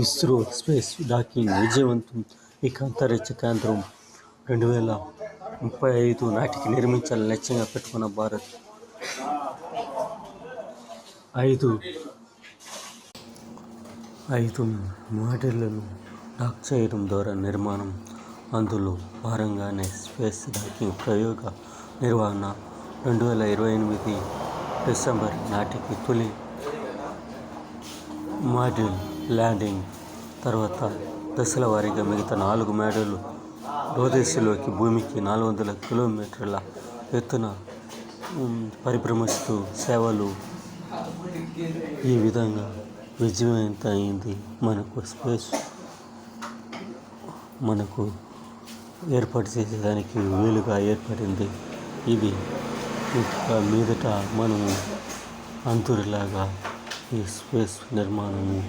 ISRO space docking విజయవంతం. ఇక అంతరిక్ష కేంద్రం 2035 నాటికి నిర్మించాలని లక్ష్యంగా పెట్టుకున్న భారత్ 5 మాడ్యూళ్లను డాక్ చేయడం ద్వారా నిర్మాణం. అందులో భాగంగానే స్పేస్ డాకింగ్ ప్రయోగ నిర్వహణ. 2028 డిసెంబర్ నాటికి తొలి మాడ్యూల్ ల్యాండింగ్. తర్వాత దశల వారీగా మిగతా 4 మాడ్యూళ్లు రోదసీలోకి భూమికి 400 కిలోమీటర్ల ఎత్తున పరిభ్రమిస్తూ సేవలు. ఈ విధంగా విజయవంతమైంది. మనకు ఏర్పాటు చేసేదానికి వీలుగా ఏర్పడింది. ఇది ఇక మీదట మనము అంతురిలాగా ఈ స్పేస్ నిర్మాణము